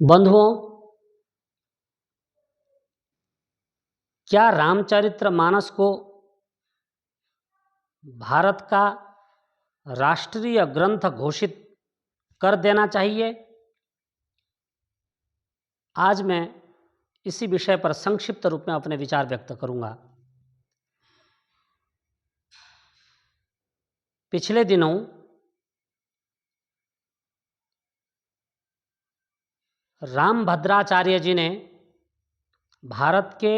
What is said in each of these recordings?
बंधुओं, क्या रामचरितमानस को भारत का राष्ट्रीय ग्रंथ घोषित कर देना चाहिए? आज मैं इसी विषय पर संक्षिप्त रूप में अपने विचार व्यक्त करूंगा। पिछले दिनों रामभद्राचार्य जी ने भारत के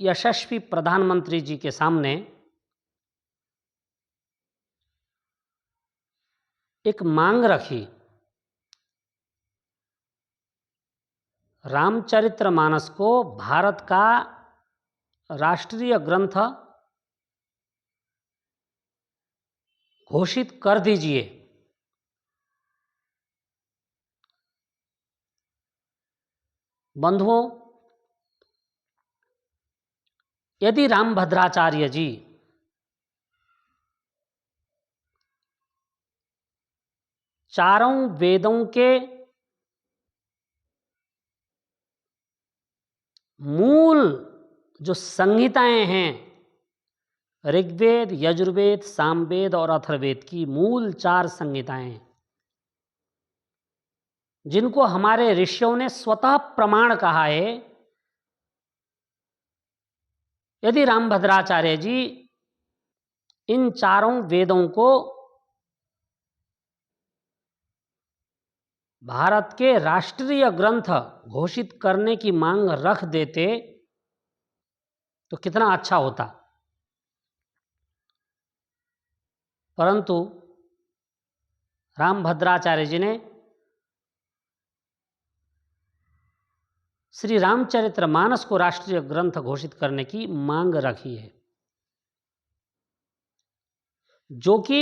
यशस्वी प्रधानमंत्री जी के सामने एक मांग रखी। रामचरितमानस को भारत का राष्ट्रीय ग्रंथ घोषित कर दीजिए। बंधुओं, यदि रामभद्राचार्य जी चारों वेदों के मूल जो संहिताएं हैं, ऋग्वेद, यजुर्वेद, सामवेद और अथर्ववेद की मूल 4 संहिताएं, जिनको हमारे ऋषियों ने स्वतः प्रमाण कहा है, यदि रामभद्राचार्य जी इन चारों वेदों को भारत के राष्ट्रीय ग्रंथ घोषित करने की मांग रख देते तो कितना अच्छा होता। परंतु रामभद्राचार्य जी ने श्री रामचरितमानस को राष्ट्रीय ग्रंथ घोषित करने की मांग रखी है, जो कि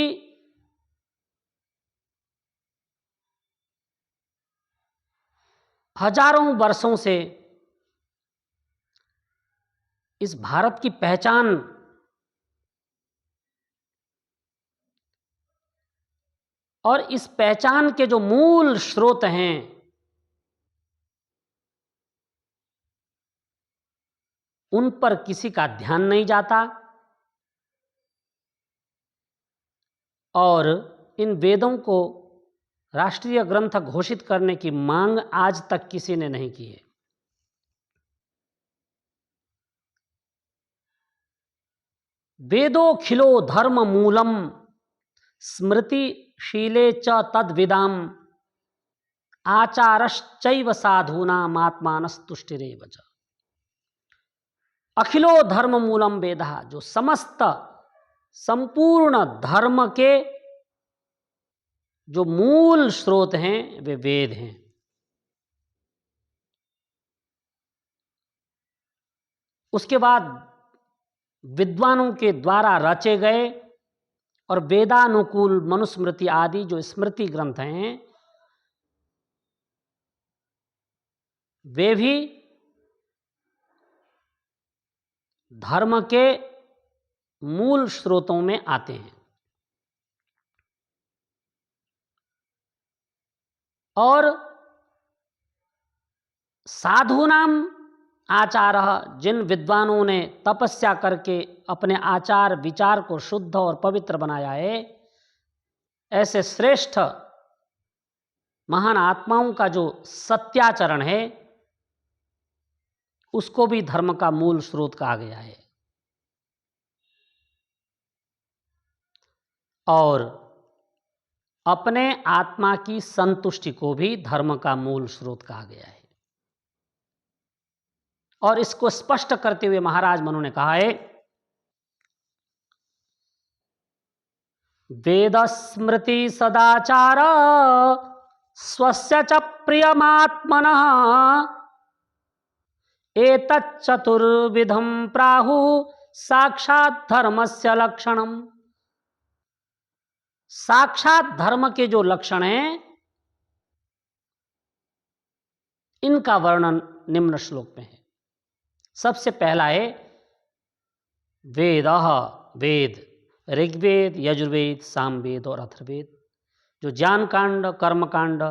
हजारों वर्षों से इस भारत की पहचान और इस पहचान के जो मूल स्रोत हैं, उन पर किसी का ध्यान नहीं जाता और इन वेदों को राष्ट्रीय ग्रंथ घोषित करने की मांग आज तक किसी ने नहीं की है। वेदोखिलो धर्म मूलम स्मृतिशीले च तद्विदाम आचारश्चैव साधूनाम आत्मानस्तुष्टिरेव च। अखिलो धर्म मूलम वेदः, जो समस्त संपूर्ण धर्म के जो मूल स्रोत हैं वे वेद हैं। उसके बाद विद्वानों के द्वारा रचे गए और वेदानुकूल मनुस्मृति आदि जो स्मृति ग्रंथ हैं, वे भी धर्म के मूल स्रोतों में आते हैं। और साधूनाम आचारः, जिन विद्वानों ने तपस्या करके अपने आचार विचार को शुद्ध और पवित्र बनाया है, ऐसे श्रेष्ठ महान आत्माओं का जो सत्याचरण है, उसको भी धर्म का मूल स्रोत कहा गया है। और अपने आत्मा की संतुष्टि को भी धर्म का मूल स्रोत कहा गया है। और इसको स्पष्ट करते हुए महाराज मनु ने कहा है, वेद स्मृति सदाचार स्वस्य च प्रियमात्मनः एतच्चतुर्विधं प्राहु साक्षात धर्मस्य लक्षणम। साक्षात धर्म के जो लक्षण हैं, इनका वर्णन निम्न श्लोक में है। सबसे पहला है वेदः, वेद, ऋग्वेद, यजुर्वेद, सामवेद और अथर्ववेद, जो ज्ञान कांड, कर्म कांड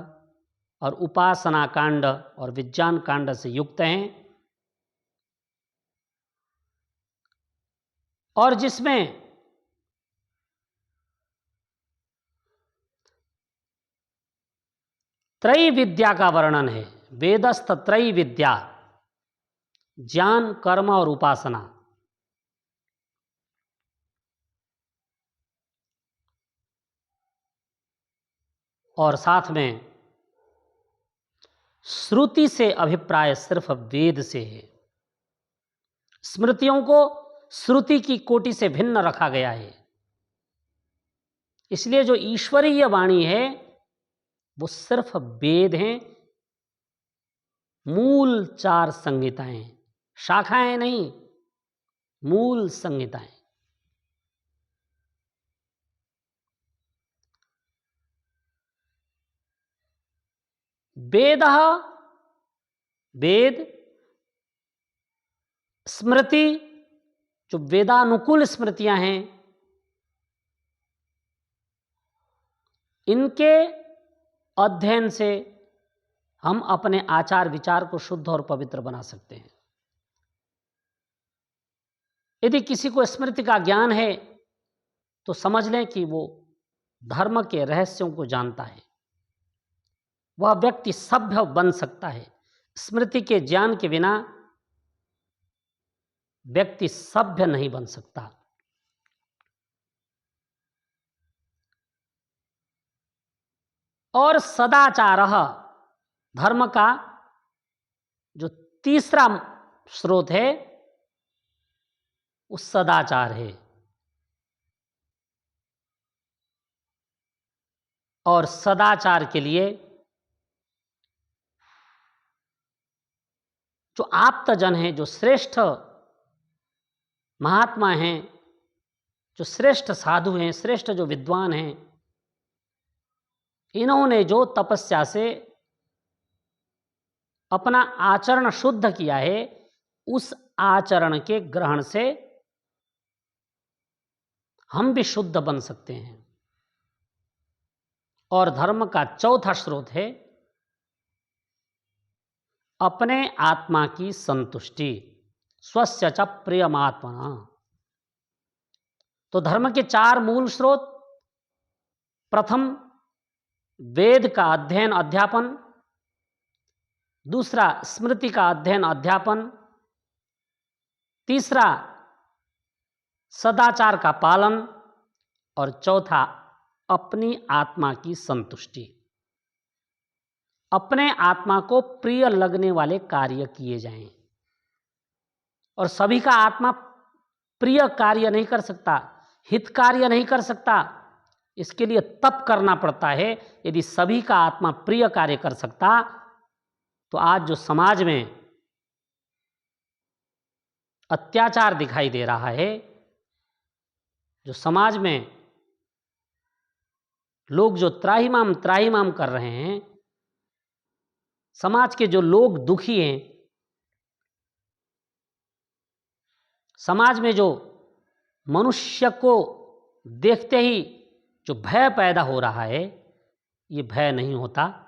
और उपासना कांड और विज्ञान कांड से युक्त हैं, और जिसमें त्रयी विद्या का वर्णन है। वेदस्थ त्रयी विद्या, ज्ञान, कर्म और उपासना। और साथ में श्रुति से अभिप्राय सिर्फ वेद से है। स्मृतियों को श्रुति की कोटि से भिन्न रखा गया है। इसलिए जो ईश्वरीय वाणी है वो सिर्फ वेद हैं, मूल 4 संहिताएं, शाखाएं नहीं, मूल संहिताएं। वेदः, वेद, स्मृति, जो वेदानुकूल स्मृतियां हैं, इनके अध्ययन से हम अपने आचार विचार को शुद्ध और पवित्र बना सकते हैं। यदि किसी को स्मृति का ज्ञान है तो समझ लें कि वो धर्म के रहस्यों को जानता है। वह व्यक्ति सभ्य बन सकता है। स्मृति के ज्ञान के बिना व्यक्ति सभ्य नहीं बन सकता। और सदाचारः, धर्म का जो तीसरा स्रोत है वो सदाचार है। और सदाचार के लिए जो आप्तजन हैं, जो श्रेष्ठ महात्मा हैं, जो श्रेष्ठ साधु हैं, श्रेष्ठ जो विद्वान हैं, इन्होंने जो तपस्या से अपना आचरण शुद्ध किया है, उस आचरण के ग्रहण से हम भी शुद्ध बन सकते हैं। और धर्म का चौथा स्रोत है अपने आत्मा की संतुष्टि, स्वस्य च प्रियमात्मना। तो धर्म के 4 मूल स्रोत: प्रथम वेद का अध्ययन अध्यापन, दूसरा स्मृति का अध्ययन अध्यापन, तीसरा सदाचार का पालन, और चौथा अपनी आत्मा की संतुष्टि। अपने आत्मा को प्रिय लगने वाले कार्य किए जाएं। और सभी का आत्मा प्रिय कार्य नहीं कर सकता, हित कार्य नहीं कर सकता। इसके लिए तप करना पड़ता है। यदि सभी का आत्मा प्रिय कार्य कर सकता तो आज जो समाज में अत्याचार दिखाई दे रहा है, जो समाज में लोग जो त्राहिमाम त्राहिमाम कर रहे हैं, समाज के जो लोग दुखी हैं, समाज में जो मनुष्य को देखते ही जो भय पैदा हो रहा है, ये भय नहीं होता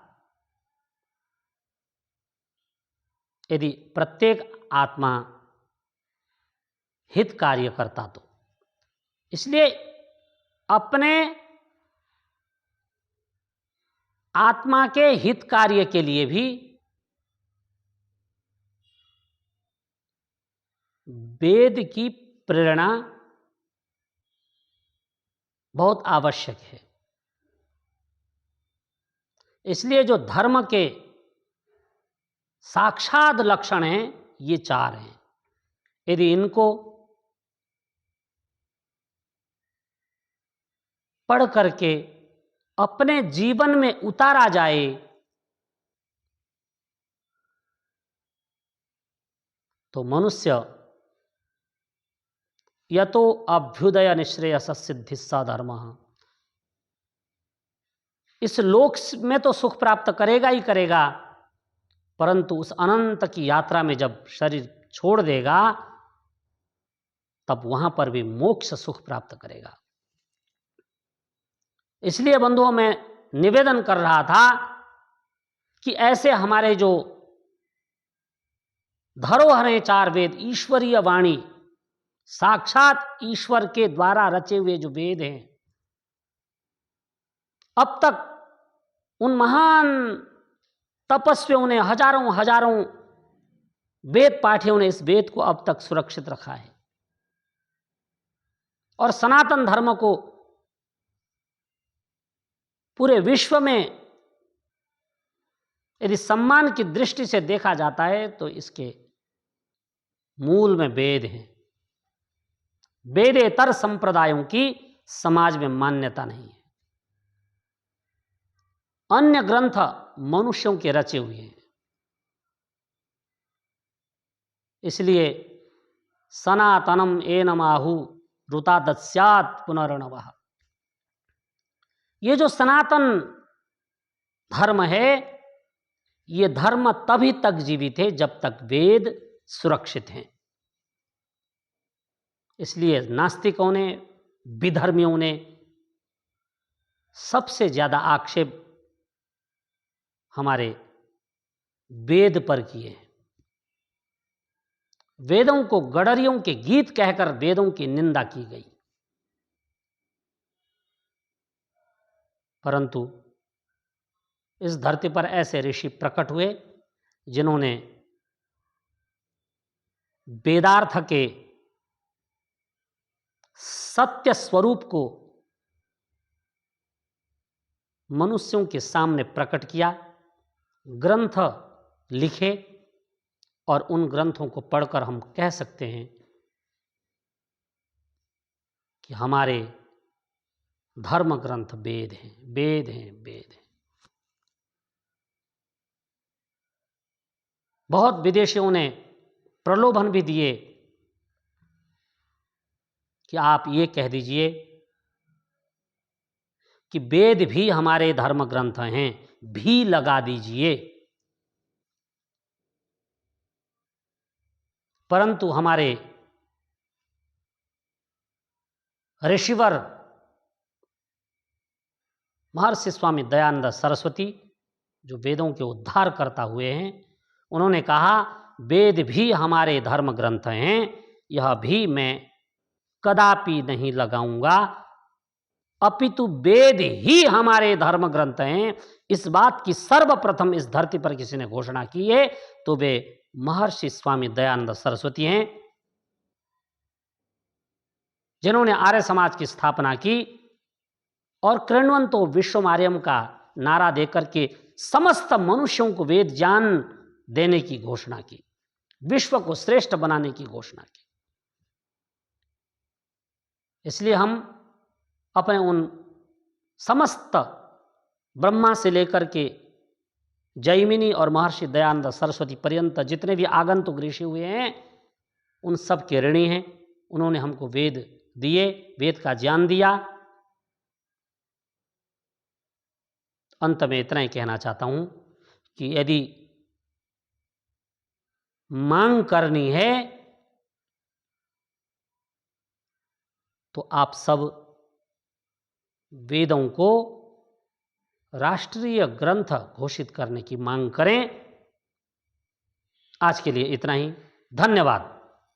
यदि प्रत्येक आत्मा हित कार्य करता तो। इसलिए अपने आत्मा के हित कार्य के लिए भी वेद की प्रेरणा बहुत आवश्यक है। इसलिए जो धर्म के साक्षात लक्षण हैं, ये 4 हैं। यदि इनको पढ़ करके अपने जीवन में उतारा जाए तो मनुष्य यतो अभ्युदय निश्रेयस सिद्धिस्सा धर्म, इस लोक में तो सुख प्राप्त करेगा ही करेगा, परंतु उस अनंत की यात्रा में जब शरीर छोड़ देगा तब वहां पर भी मोक्ष सुख प्राप्त करेगा। इसलिए बंधुओं, मैं निवेदन कर रहा था कि ऐसे हमारे जो धरोहर हैं चार वेद, ईश्वरीय वाणी, साक्षात ईश्वर के द्वारा रचे हुए जो वेद हैं, अब तक उन महान तपस्वियों ने, हजारों हजारों वेद पाठियों ने इस वेद को अब तक सुरक्षित रखा है और सनातन धर्म को पूरे विश्व में यदि सम्मान की दृष्टि से देखा जाता है तो इसके मूल में वेद हैं। वेदेतर संप्रदायों की समाज में मान्यता नहीं है। अन्य ग्रंथ मनुष्यों के रचे हुए हैं। इसलिए सनातनम एनमाहु ऋतादस्यात् पुनर्नवः, ये जो सनातन धर्म है, ये धर्म तभी तक जीवित है जब तक वेद सुरक्षित हैं। इसलिए नास्तिकों ने, विधर्मियों ने सबसे ज्यादा आक्षेप हमारे वेद पर किए हैं। वेदों को गडरियों के गीत कहकर वेदों की निंदा की गई। परंतु इस धरती पर ऐसे ऋषि प्रकट हुए जिन्होंने वेदार्थ के सत्य स्वरूप को मनुष्यों के सामने प्रकट किया, ग्रंथ लिखे और उन ग्रंथों को पढ़कर हम कह सकते हैं कि हमारे धर्म ग्रंथ वेद हैं, वेद हैं, वेद हैं। बहुत विदेशियों ने प्रलोभन भी दिए कि आप ये कह दीजिए कि वेद भी हमारे धर्म ग्रंथ हैं, भी लगा दीजिए। परंतु हमारे ऋषिवर महर्षि स्वामी दयानंद सरस्वती, जो वेदों के उद्धार करता हुए हैं, उन्होंने कहा वेद भी हमारे धर्म ग्रंथ हैं, यह भी मैं कदापि नहीं लगाऊंगा, अपितु वेद ही हमारे धर्म ग्रंथ हैं। इस बात की सर्वप्रथम इस धरती पर किसी ने घोषणा की है तो वे महर्षि स्वामी दयानंद सरस्वती हैं, जिन्होंने आर्य समाज की स्थापना की और कृण्वन्तो विश्वमार्यम का नारा देकर के समस्त मनुष्यों को वेद ज्ञान देने की घोषणा की, विश्व को श्रेष्ठ बनाने की घोषणा की। इसलिए हम अपने उन समस्त ब्रह्मा से लेकर के जैमिनी और महर्षि दयानंद सरस्वती पर्यंत जितने भी आगंतुक ऋषि हुए हैं, उन सब के ऋणी हैं। उन्होंने हमको वेद दिए, वेद का ज्ञान दिया। अंत में इतना ही कहना चाहता हूं कि यदि मांग करनी है तो आप सब वेदों को राष्ट्रीय ग्रंथ घोषित करने की मांग करें। आज के लिए इतना ही। धन्यवाद।